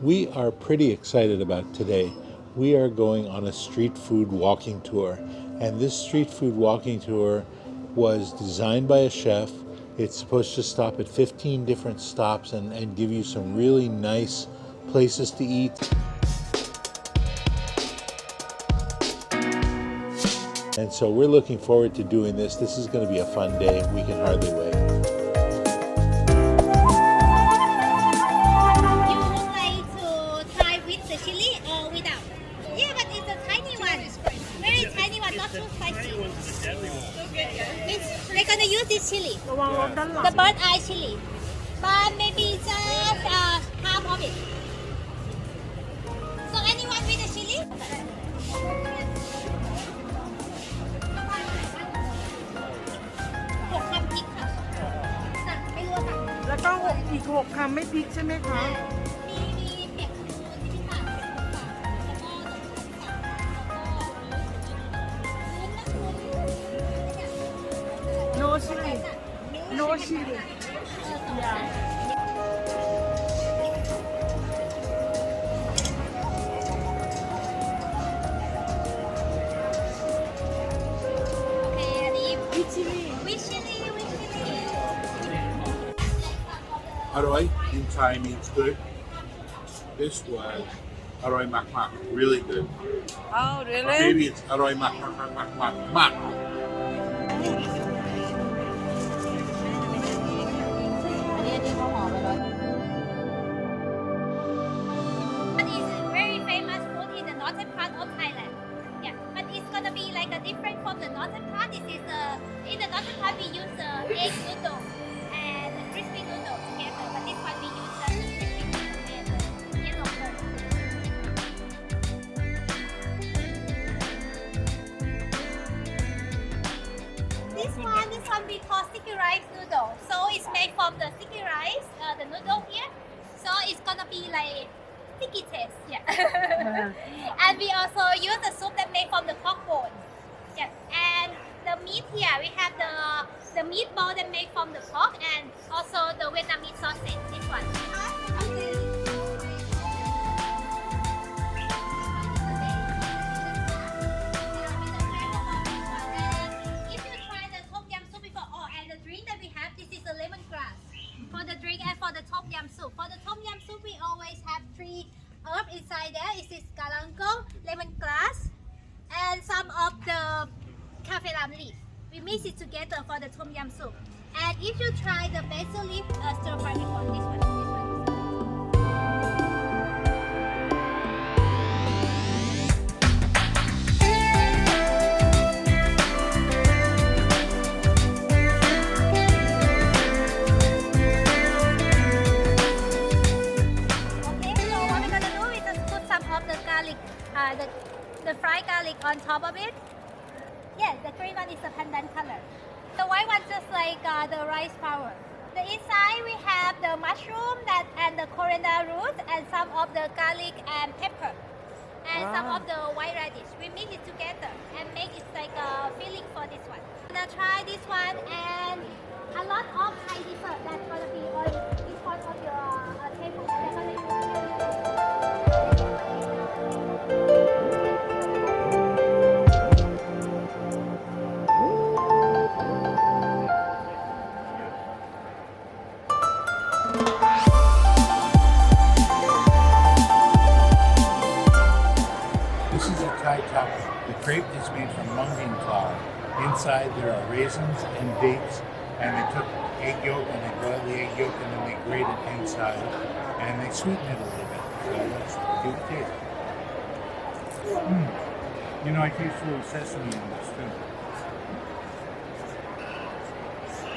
We are pretty excited about today. We are going on a street food walking tour, and this street food walking tour was designed by a chef. It's supposed to stop at 15 different stops and give you some really nice places to eat. And so we're looking forward to doing this. This is going to be a fun day. We can hardly wait. You would like to try with the chili or without? Yeah, but it's a tiny one. Very tiny one, not too spicy. We're gonna use this chili, the bird eye chili, but maybe just half of it. So anyone with the chili? 6 คำพริกค่ะสั่งไม่รู้ว่าสั่ง แล้วก็อีก6 คำไม่พริกใช่ไหมคะ มีเปียกปูนที่สั่งเป็นของฝากแล้วก็นมชั้นสั่งแล้วก็วุ้นนะ no chili no chili yeah Okay, อันนี้ with chili with chili Aroy in Thai means good. This was Aroy Mak Mak, really good. oh Or really maybe it's Aroy Mak Mak Mak Mak Mak Mak. อันนี้เขาห่อไปเลย It is a very famous food in the northern part of Thailand. Yeah, but it's gonna be like a different from the northern part. This is in the northern part we use egg noodle and crispy noodle together, but this one we use the crispy noodle and yellow curd. This one we call sticky rice noodle. So it's made from the sticky rice, the noodle here. So it's gonna be like sticky taste, yeah. And we also use the soup that made from the pork bone. Yeah. And the meat here, we have the meatball that made from the pork and also the Vietnamese sausage, this one. If you try the tom yum soup before, oh, and the drink that we have, this is the lemongrass. For the drink and for the tom yum soup. For the tom yum soup, we always have 3 herbs inside there. It is galangal, lemongrass, and some of the cafe lam leaf. We mix it together for the tom yum soup. And if you try the basil leaf stir fry before, this one. Okay, so what we're gonna do is just put some of the garlic, the fried garlic on top of it. Yes, the green one is the pandan color. The white one just like the rice flour. The inside we have the mushroom and the coriander root and some of the garlic and pepper and some of the white radish. We mix it together and make it like a filling for this one. I'm gonna try this one and a lot of Thai dessert that's gonna be on each one of your table. That's gonna This is a Thai taco. The crepe is made from mung bean flour. Inside there are raisins and dates, and they took egg yolk and they boiled the egg yolk and then they grate it inside and they sweeten it a little bit. So that's a good taste. You know, I taste a little sesame in this too.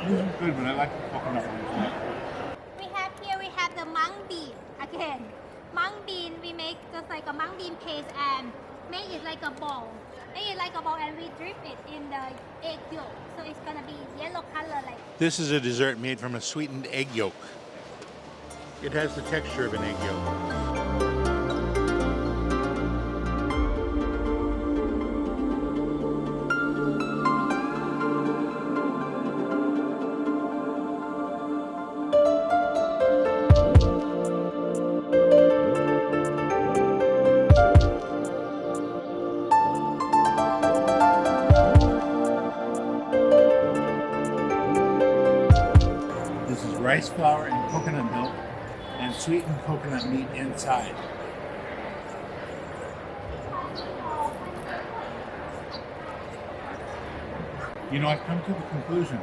This is good, but I like the coconut one. we have the mung bean again. Mung bean we make just like a mung bean paste and make it like a ball. Make it like a ball and we drip it in the egg yolk. So it's gonna be yellow color like. This is a dessert made from a sweetened egg yolk. It has the texture of an egg yolk. rice flour and coconut milk and sweetened coconut meat inside. You know, I've come to the conclusion,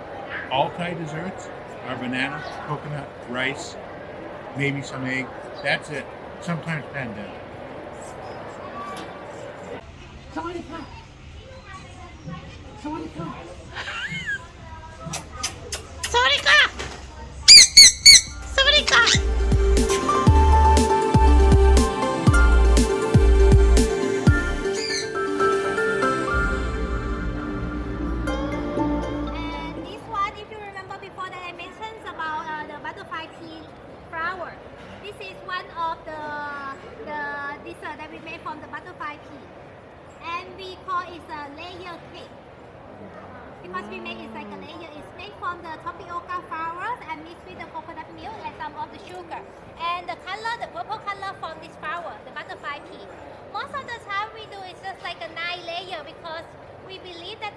all Thai desserts are banana, coconut, rice, maybe some egg. That's it. Sometimes pandan. Sawadika. Sawadika. Sawadika! Sawadika! And this one, if you remember before that I mentioned about the butterfly pea flower. This is one of the dessert that we made from the butterfly pea. And we call it a layer cake. Because we make it like a layer. It's made from the tapioca flowers and mixed with the coconut milk and some of the sugar. And the color, the purple color from this flower, the butterfly pea. Most of the time we do is just like a 9 layer because we believe that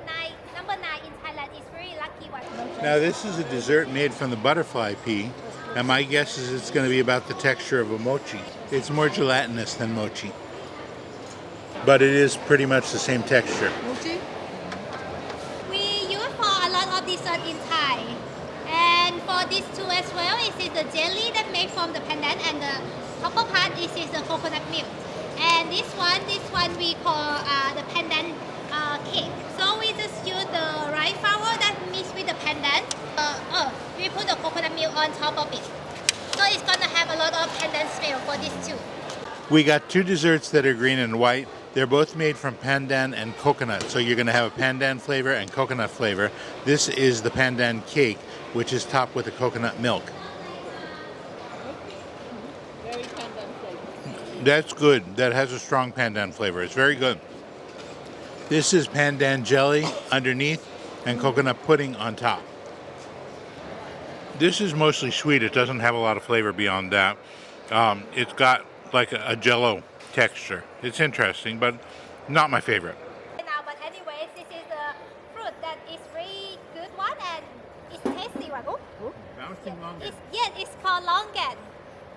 number 9 in Thailand is very lucky one. Now this is a dessert made from the butterfly pea, and my guess is it's going to be about the texture of a mochi. It's more gelatinous than mochi, but it is pretty much the same texture. Mochi? We use for a lot of dessert in Thai. And for this too as well, it is the jelly that made from the pandan, and the upper part is the coconut milk. And this one we call the pandan cake. So we just use the rice flour that mixed with the pandan. We put the coconut milk on top of it. So it's gonna have a lot of pandan smell for this too. We got 2 desserts that are green and white. They're both made from pandan and coconut. So you're going to have a pandan flavor and coconut flavor. This is the pandan cake, which is topped with the coconut milk. Very pandan flavor. That's good. That has a strong pandan flavor. It's very good. This is pandan jelly underneath and coconut pudding on top. This is mostly sweet. It doesn't have a lot of flavor beyond that. It's got like a jello texture. It's interesting, but not my favorite. Now, but anyways, this is the fruit that is very good one and it's tasty one. It's called longan.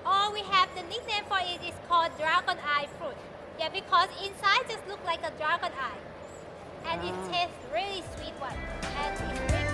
Or we have the nickname for it is called dragon eye fruit. Yeah, because inside just look like a dragon eye. And it tastes really sweet one. And it's really